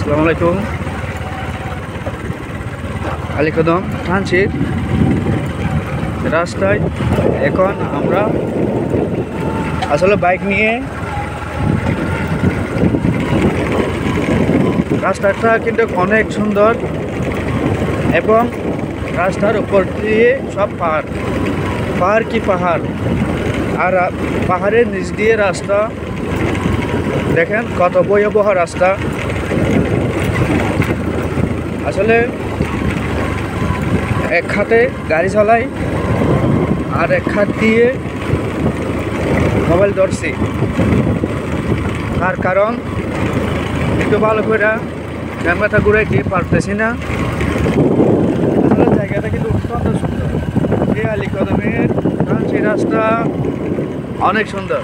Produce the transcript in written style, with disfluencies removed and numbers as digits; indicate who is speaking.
Speaker 1: আসসালামু আলাইকুম। আলীকদম ট্রানজিট রাস্তায় এখন আমরা আসলে বাইক নিয়ে রাস্তাটা কিন্তু অনেক সুন্দর এবং রাস্তার উপর দিয়ে সব পাহাড় পাহাড় কি পাহাড়, আর পাহাড়ের নিচ দিয়ে রাস্তা দেখেন কত ভয়াবহ রাস্তা। আসলে এক হাতে গাড়ি চালাই আর এক হাত দিয়ে মোবাইল ধরছি, তার কারণ একটু ভালো করে ক্যামেরাটা ঘুরাইতে পারতেছি না। আসলে জায়গাটা কিন্তু অত্যন্ত সুন্দর। এই আলীকদমের ট্রানজিট রাস্তা অনেক সুন্দর।